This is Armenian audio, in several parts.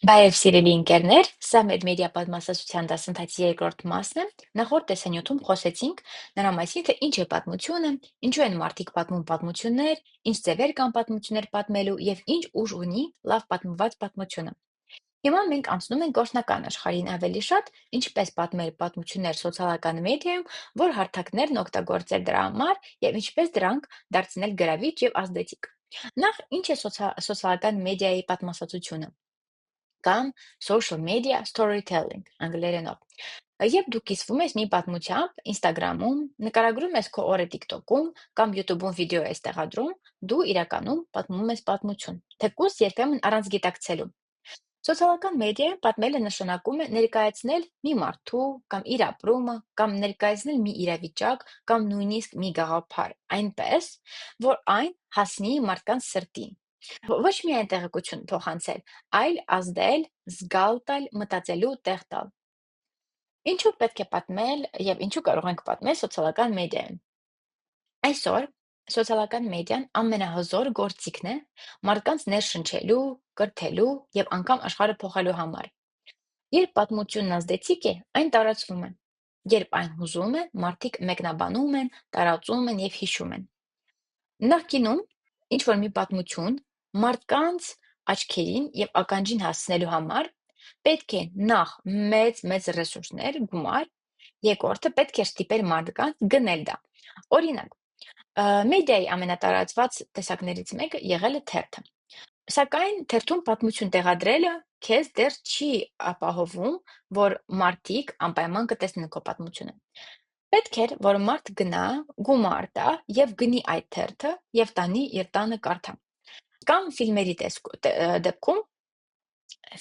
Բարև սիրելի ընկերներ, սա մեր մեդիա պատմասացության դասընթացի երկրորդ մասն է։ Նախորդ տեսանյութում խոսեցինք նրա մասին, թե ինչ է պատմությունը, ինչու են մարդիկ պատմում պատմություններ, ինչ ձևեր կան պատմություններ պատմելու եւ ինչ ուժ ունի լավ պատմված պատմությունը։ Հիմա մենք անցնում ենք գործնական աշխարհին ավելի շատ, ինչպես պատմել պատմություններ սոցիալական մեդիայում, որ հարթակներն օգտագործել դրա համար եւ ինչպես դրանք դարձնել գրավիչ եւ ազդեցիկ։ Նախ ինչ է սոցիալական մեդիայի պատմասացությունը կամ social media storytelling անգլերենով։ Երբ դու կիսվում ես մի պատմությամբ Instagram-ում, նկարագրում ես քո օրը TikTok-ում կամ YouTube-ում վիդեո ես տեղադրում, դու իրականում պատմում ես պատմություն, թեկուզ երբեմն առանց գիտակցելու։ Սոցիալական մեդիայում պատմելը նշանակում է ներկայացնել մի մարդու կամ իր ապրումը, կամ ներկայացնել մի իրավիճակ կամ նույնիսկ մի գաղափար, այնպես, որ այն հասնի մարդկանց սրտին։ Ոչ միայն տեղեկություն փոխանցել, այլ ազդել, զգալ տալ, մտածելու տեղ տալ։ Ինչու պետք է պատմել եւ ինչու կարող ենք պատմել սոցիալական մեդիայում։ Այսօր սոցիալական մեդիան ամենահզոր գործիքն է մարդկանց ներշնչելու, կրթելու եւ անգամ աշխարհը փոխելու համար։ Երբ պատմությունն ազդեցիկ է, այն տարածվում է։ Երբ այն հուզում է, մարդիկ մեկնաբանում են, տարածում են եւ հիշում են։ Նախկինում ինչ-որ մի պատմություն մարդկանց աչքերին և ականջին հասցնելու համար պետք է նախ մեծ ռեսուրսներ, գումար, երկրորդը պետք է ստիպել մարդկանց գնել դա։ Օրինակ, մեդիայի ամենատարածված տեսակներից մեկը եղել է թերթը։ Սակայն թերթում պատմություն տեղադրելը քեզ դեռ չի ապահովում, որ մարդիկ անպայման կտեսնեն քո պատմությունը։ Պետք էր, որ մարդ գնա, գումար տա և գնի այդ թերթը և տանի իր տանը կարդա։ Կամ ֆիլմերի դեպքում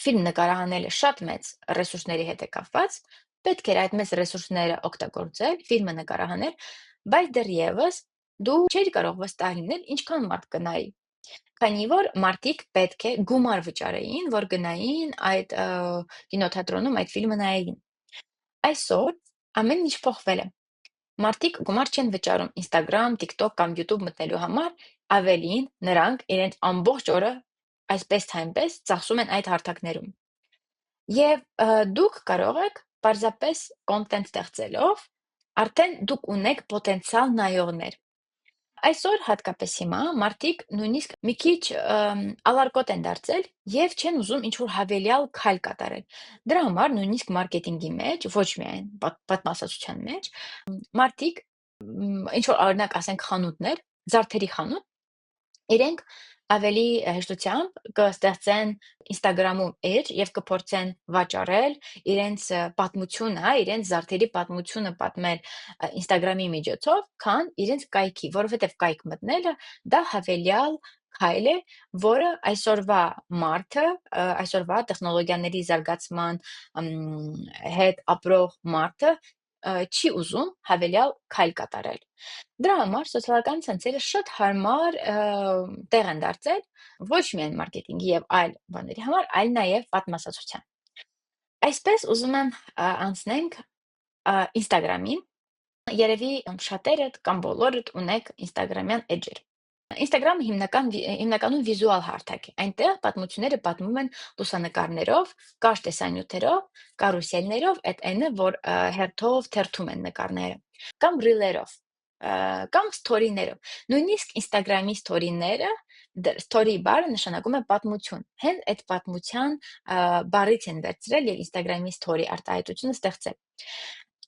ֆիլմ նկարահանելը շատ մեծ ռեսուրսների հետ է կապված, պետք էր այդ մեծ ռեսուրսները օգտագործել, ֆիլմը նկարահանել, բայց դեռևս դու չէիր կարող վստահ լինել ինչքան մարդ կնայի, քանի որ մարդիկ պետք է գումար վճարեին, որ գնային այդ կինոթատրոնում այդ ֆիլմը նայեին։ Այսօր ամեն ինչ փոխվել է։ Մարդիկ գումար չեն վճարում Instagram, TikTok կամ YouTube մտնելու համար, ավելին նրանք իրենց ամբողջ օրը այսպես թե այնպես ծախսում են այդ հարթակներում։ Եվ դուք կարող եք պարզապես content ստեղծելով, արդեն դուք ունեք պոտենցիալ նայողներ։ Այսօր հատկապես հիմա մարդիկ նույնիսկ մի քիչ ալարկոտ են դարձել եւ չեն ուզում ինչ-որ հավելյալ քայլ կատարել։ Դրա համար նույնիսկ մարքեթինգի մեջ, ոչ միայն պատմասացության մեջ, մարդիկ ինչ-որ օրինակ ասենք խանութներ, զարդերի խանութ, իրենք ավելի հեշտությամբ կստեղծեն Instagram-ում էջ եւ կփորձեն վաճառել իրենց պատմությունը, իրենց զարդերի պատմությունը պատմել Instagram-ի միջոցով, քան իրենց կայքի, որովհետեւ կայք մտնելը դա հավելյալ քայլ է, որը այսօրվա մարդը, այսօրվա տեխնոլոգիաների զարգացման հետ ապրող մարդը չի ուզում հավելյալ քայլ կատարել։ Դրա համար սոցիալական ցանցերը շատ հարմար տեղ են դարձել ոչ միայն մարքեթինգի եւ այլ բաների համար, այլ նաեւ պատմասացության։ Այսպես ուզում եմ անցնենք Instagram-ին։ Երևի շատերդ կամ բոլորդ ունեք Instagram-յան էջեր։ Instagram-ը հիմնականում վիզուալ հարթակ է։ Այնտեղ պատմությունները պատմում են լուսանկարներով, կարճ տեսանյութերով, կարուսելներով, այն որ հերթով թերթում են նկարները, կամ ռիլերով, կամ սթորիներով։ Նույնիսկ Instagram-ի սթորիները, story բառը նշանակում է պատմություն։ Հենց այդ պատմության բառից են վերցրել եւ Instagram-ի story արտահայտությունը ստեղծել։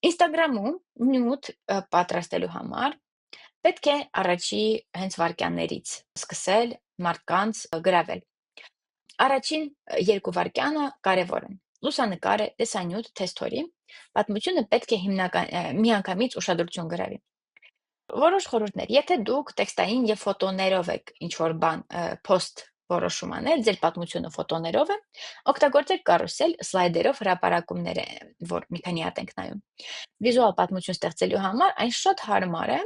Instagram-ում նյութ պատրաստելու համար պետք է առաջի հենց վայրկյաններից սկսել մարդկանց գրավել։ Առաջին 2 վայրկյանը կարևոր են։ Լուսանկարը, տեսանյութ, թե story, պատմությունը պետք է միանգամից ուշադրություն գրավի։ Որոշ խորհուրդներ. եթե դուք տեքստային եւ ֆոտոներով եք ինչ-որ բան post որոշում անել, ձեր պատմությունը ֆոտոներով է, օգտագործեք կարուսել, սլայդերով հրապարակումներ, որ մի քանի հատ ենք նայում։ Վիզուալ պատմություն ստեղծելու համար այն շատ հարմար է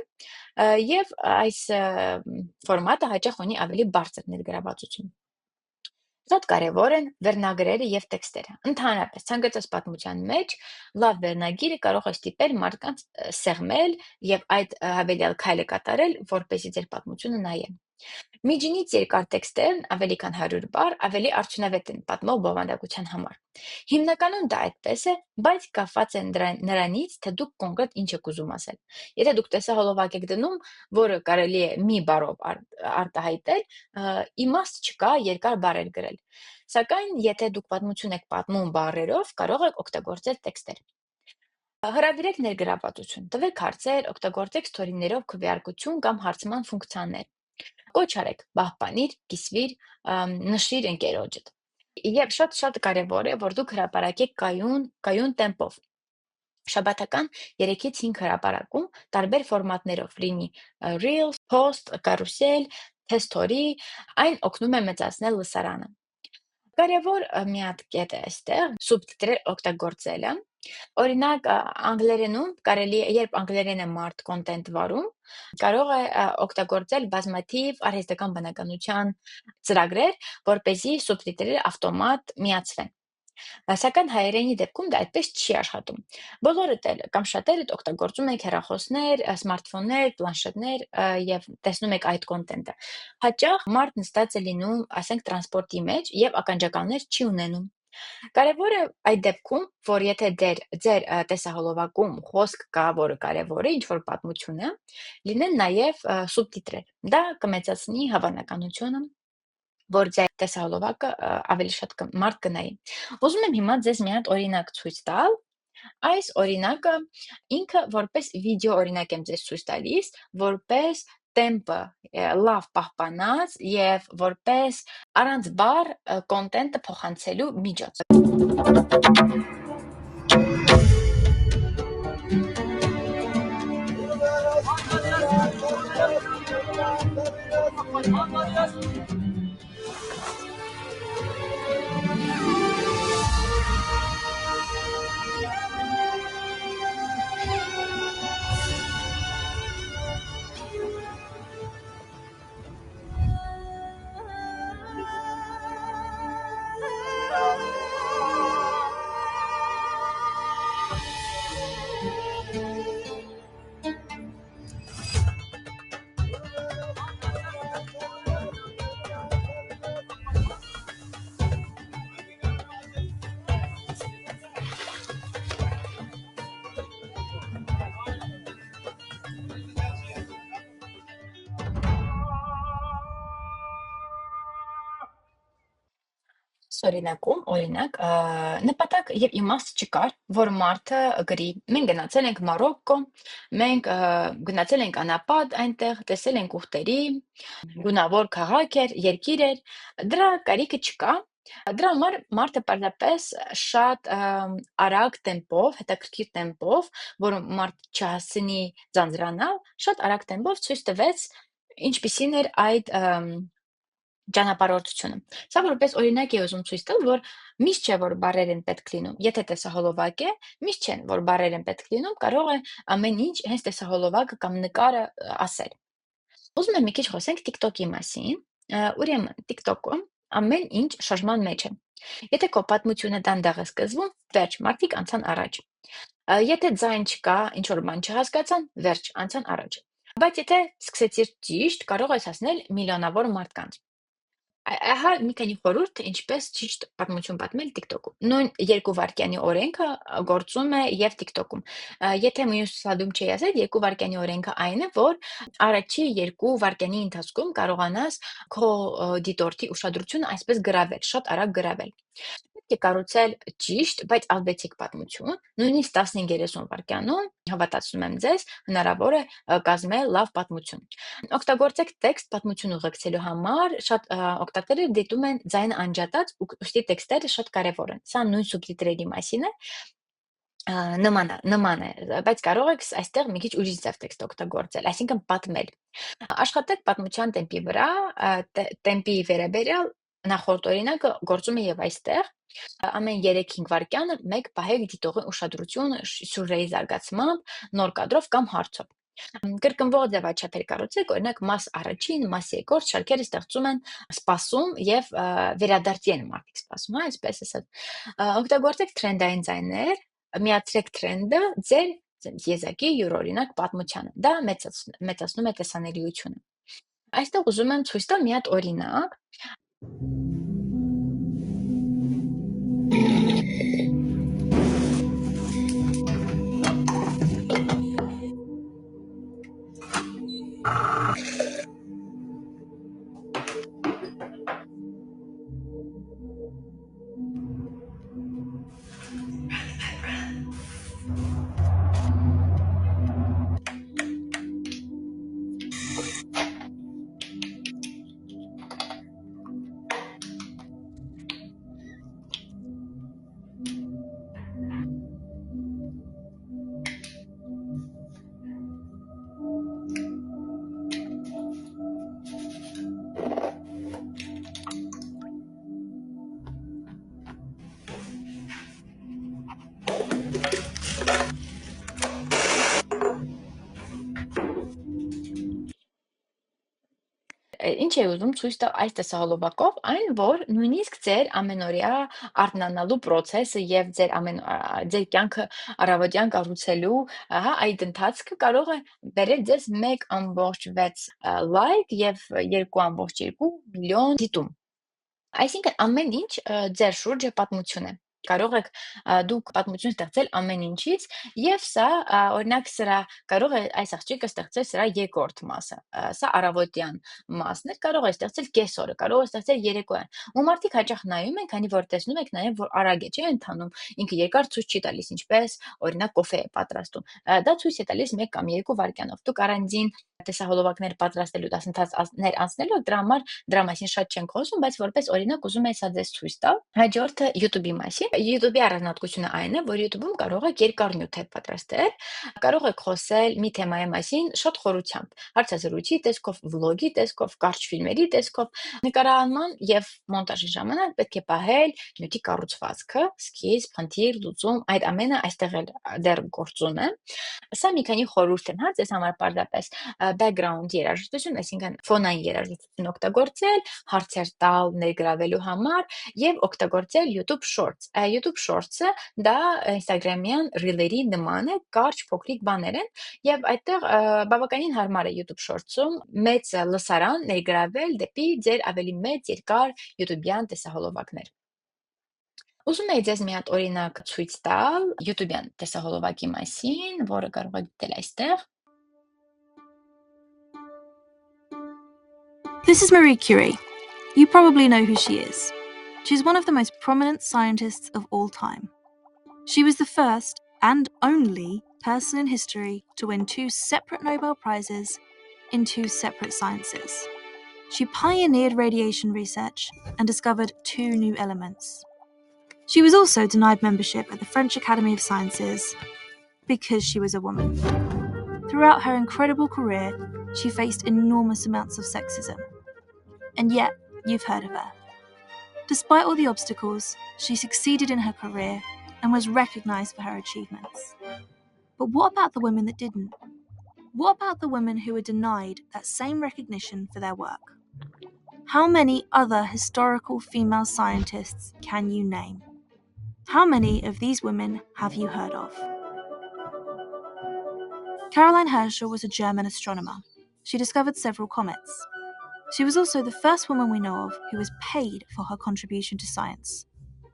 եւ այս ֆորմատը հաճախ ունի ավելի բարձր ներգրավվածություն։ Շատ կարևոր են վերնագրերը եւ տեքստերը։ Ընդհանրապես, ցանկացած պատմության մեջ լավ վերնագիրը կարող է ստիպել մարդկանց սեղմել եւ այդ հավելյալ քայլը կատարել, որպեսզի ձեր պատմությունը նայեն։ Միջինից երկար տեքստերն ավելի քան 100 բառ ավելի արդյունավետ են պատմող բովանդակության համար։ Հիմնականում դա այդպես է, բայց կախված է նրանից, թե դուք կոնկրետ ինչ եք ուզում ասել։ Եթե դուք տեսահոլովակ եք դնում, որը կարելի է մի բառով արտահայտել, իմաստ չկա երկար բառեր գրել։ Սակայն, եթե դուք պատմություն եք պատմում բառերով, կարող եք օգտագործել տեքստեր։ Հրավիրեք ներգրավվածություն, տվեք հարցեր, օգտագործեք ստորիներով քվեարկություն կամ հարցման ֆունկցիաներ։ Կոչ արեք, պահպանիր, կիսվիր, նշիր ընկերոջդ։ Եվ շատ կարևոր է, որ դուք հրապարակեք կայուն տեմպով։ Շաբաթական 3-ից 5 հրապարակում տարբեր ֆորմատներով, լինի Reels, Post, Carousel, թե Story, այն օգնում է մեծացնել լսարանը։ Կարևոր մի հատ կետ է այստեղ սուբտիտրեր օգտագործելը։ Օրինակ, անգլերենում կարելի է, երբ անգլերեն է մարդ կոնտենտ վարում, կարող է օգտագործել բազմաթիվ արհեստական բնականության ծրագրեր, որպեսզի սուբտիտրերը ավտոմատ միացվեն։ Սակայն հայերենի դեպքում դա այդպես չի աշխատում։ Բոլորդ էլ կամ շատերդ օգտագործում եք հեռախոսներ, սմարթֆոններ, պլանշետներ եւ տեսնում եք այդ կոնտենտը։ Հաճախ մարդ նստած է լինում, ասենք, տրանսպորտի մեջ եւ ականջականներ չի ունենում։ Կարևոր է այդ դեպքում, որ եթե ձեր տեսահոլովակում խոսք կա, որը կարևոր է, ինչ-որ պատմություն է, լինեն նաև սուբտիտրեր։ Դա կմեծացնի հավանականությունը, որ ձեր տեսահոլովակը ավելի շատ մարդ կնայի։ Ուզում եմ հիմա ձեզ մի հատ օրինակ ցույց տալ։ Այս օրինակը ինքը որպես վիդեո օրինակ եմ ձեզ ցույց տալիս, որպես տեմպը լավ պահպանած եւ որպես առանց բառ կոնտենտը փոխանցելու միջոց։ Օրինակում, օրինակ, նպատակ եւ իմաստ չկար, որ մարդը գրի։ Մենք գնացել ենք Մարոկկո, մենք գնացել ենք անապատ այնտեղ, տեսել ենք ուղտերի, գունավոր քաղաք էր, երկիր էր, դրա կարիքը չկա։ Դրա համար մարդը պարզապես շատ արագ տեմպով, հետաքրքիր տեմպով, որ մարդ չհասցնի ձանձրանալ, շատ արագ տեմպով ցույց տվեց ինչպիսին էր այդ ճանապարհորդությունը։ Սա որպես օրինակ է ուզում ցույց տալ, որ միշտ չէ, որ բառեր են պետք լինում։ Եթե տեսահոլովակ է, միշտ չեն, որ բառեր են պետք լինում, կարող է ամեն ինչ հենց տեսահոլովակը կամ նկարը ասել։ Ուզում եմ մի քիչ խոսենք TikTok-ի մասին։ Ուրեմն TikTok-ում ամեն ինչ շարժման մեջ է։ Եթե քո պատմությունը դանդաղ է սկսվում, վերջ, մարդիկ անցան առաջ։ Եթե ձայն չկա, ինչ որ բան չհասկացան, վերջ, անցան առաջ։ Բայց եթե սկսեցիր ճիշտ, կարող ես հասնել միլիոնավոր մարդկանց։ Ահա մի քանի խորհուրդ, թե ինչպես ճիշտ պատմություն պատմել TikTok-ում։ Նույն 2 վայրկյանի օրենքը գործում է եւ TikTok-ում։ Եթե մյուս սլայդում չի ասել, 2 վայրկյանի օրենքը այն է, որ առաջի 2 վայրկյանի ընթացքում կարողանաս քո դիտորդի ուշադրությունը այսպես գրավել, շատ արագ գրավել։ Պետք է կառուցել ճիշտ, բայց ալբեցիկ պատմություն, նույնիսկ 15-30 վայրկյանում, հավատացնում եմ ձեզ, հնարավոր է կազմել լավ պատմություն։ Օգտագործեք տեքստ պատմություն ուղեկցելու համար, շատ օգտատերերը դիտում են ձայնը անջատած, ուստի տեքստերը շատ կարևոր են։ Սա նույն սուբտիտրերի մասին է, նման է, բայց կարող եք այստեղ մի քիչ ուրիշ ձև տեքստ օգտագործել, այսինքն պատմել։ Աշխատեք պատմության տեմպի վրա, տեմպի վերաբերյալ նախորդ օրինակը գործում է եւ այստեղ։ Ամեն 3-5 վայրկյանը մեկ պահեք դիտողի ուշադրությունը սյուժեի զարգացմամբ, նոր կադրով կամ հարցով։ Կրկնվող ձևաչափեր կառուցեք, օրինակ մաս առաջին, մաս երկրորդ շարքերը ստեղծում են սպասում եւ վերադարձի են մարդիկ սպասում, այսպես ասած։ Օգտագործեք թրենդային ձայներ, միացրեք թրենդը ձեր եզակի յուրօրինակ պատմությանը։ Դա մեծացնում է տեսանելիությունը։ Այստեղ ուզում եմ ցույց տալ մի հատ օրինակ, ինչ է ուզում ցույց տալ այս տեսահոլովակով, այն որ նույնիսկ ձեր ամենօրյա արթնանալու process-ը եւ ձեր կյանքը առավոտյան կառուցելու, հա, այդ ընթացքը կարող է բերել ձեզ 1.6 լայք եւ 2.2 միլիոն դիտում։ Այսինքն ամեն ինչ ձեր շուրջը պատմություն է։ Կարող եք դուք պատմություն ստեղծել ամեն ինչից, եւ սա օրինակ սրա կարող է այս աղջիկը ստեղծել սրա երկրորդ մասը, սա առավոտյան մասն է, կարող է ստեղծել կեսօրը, կարող է ստեղծել երեկոյան։ Ու մարդիկ հաճախ նայում են, քանի որ տեսնում եք նաեւ որ արագ է, չէ՞ ընթանում, ինքը երկար ցույց չի տալիս, ինչպես օրինակ կոֆե է պատրաստում։ Դա ցույց է տալիս 1 կամ 2 վայրկյանով։ Դուք առանձին տեսահոլովակներ պատրաստելու դասընթացներ անցնելու, դրա համար դրա մասին շատ չենք խոսում, բայց որպես օրինակ ուզում եմ սա ձեզ ցույց տալ։ Հաջորդը YouTube-ի մասին։ YouTube-ի առանձնահատկությունը այն է, որ YouTube-ում կարող եք երկար նյութեր պատրաստել, կարող եք խոսել մի թեմայի մասին շատ խորությամբ, հարցազրույցի տեսքով, վլոգի տեսքով, կարճ ֆիլմերի տեսքով, նկարահանման եւ մոնտաժի ժամանակ պետք է պահել նյութի կառուցվածքը, սկիզբ, խնդիր, լուծում, այդ ամենը այստեղ էլ դեռ գործում է։ Սա մի քանի խորհուրդ են, հա, ձեզ համար պարզապես background երաժշտություն, այսինքն ֆոնային երաժշտություն օգտագործել, հարցեր տալ, ներգրավելու համար եւ օգտագործել YouTube Shorts։ YouTube Shorts-ը դա Instagram-յան reel-երի նման է, կարճ փոքրիկ բաներ են եւ այդտեղ բավականին հարմար է YouTube Shorts-ում մեծ լսարան ներգրավել դեպի ձեր ավելի մեծ երկար YouTube-յան տեսահոլովակներ։ Ուզում էի ձեզ մի հատ օրինակ ցույց տալ YouTube-յան տեսահոլովակի մասին, որը կարող եք դիտել այստեղ։ This is Marie Curie. You probably know who she is. She's one of the most prominent scientists of all time. She was the first and only person in history to win 2 separate Nobel Prizes in 2 separate sciences. She pioneered radiation research and discovered 2 new elements. She was also denied membership at the French Academy of Sciences because she was a woman. Throughout her incredible career, she faced enormous amounts of sexism. And yet, you've heard of her. Despite all the obstacles, she succeeded in her career and was recognized for her achievements. But what about the women that didn't? What about the women who were denied that same recognition for their work? How many other historical female scientists can you name? How many of these women have you heard of? Caroline Herschel was a German astronomer. She discovered several comets. She was also the first woman we know of who was paid for her contribution to science.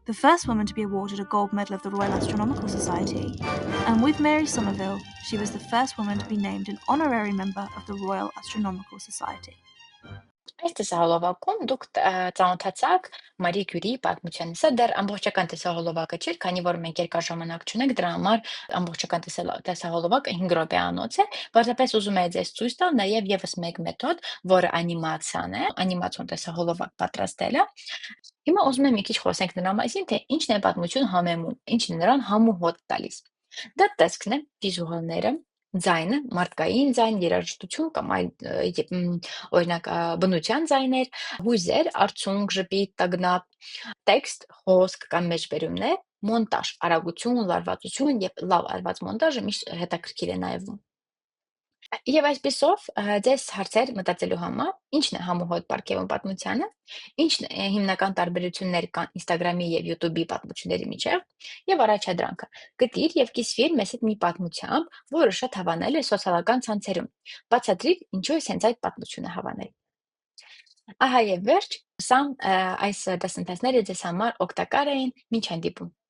The first woman to be awarded a gold medal of the Royal Astronomical Society, and with Mary Somerville, she was the first woman to be named an honorary member of the Royal Astronomical Society. Այս տեսահոլովակում դուք ծանոթացաք Մարի Քյուրիի պատմությանը։ Սա դեռ ամբողջական տեսահոլովակը չէր, քանի որ մենք երկար ժամանակ չունենք, դրա համար ամբողջական տեսահոլովակը 5 րոպեանոց է։ Պարզապես ուզում եմ ձեզ ցույց տալ նաև եւս մեկ մեթոդ, որը անիմացիան է, անիմացիոն տեսահոլովակ պատրաստելը։ Հիմա ուզում եմ մի քիչ խոսենք նրա մասին, թե ինչն է պատմություն համեմում, ինչն է նրան համուհոտ տալիս։ Դա տեսքն է, վիզուալները, ձայնը, մարդկային ձայն, երաժշտություն կամ այլ օրինակ բնության ձայներ, հույզեր, արցունք, ժպիտ, տագնապ, տեքստ, խոսք կամ մեջբերումներ, մոնտաժ, արագություն, լարվածություն եւ լավ արված մոնտաժը միշտ հետաքրքիր է նայվում։ Եվ այսպիսով ձեզ հարցեր մտածելու համար, ինչն է համուհոտ պարգևում պատմությանը, ինչն է հիմնական տարբերություններ կան Instagram-ի եւ YouTube-ի պատմությունների միջև, եւ առաջադրանքը։ Գտիր եւ կիսվիր մեզ հետ մի պատմությամբ, որը շատ հավանել է սոցիալական ցանցերում։ Բացատրիր, ինչու ես հենց այդ պատմությունը հավանել։ Ահա եւ վերջ, այս դասընթացները ձեզ համար օգտակար էին, մինչ հանդիպում։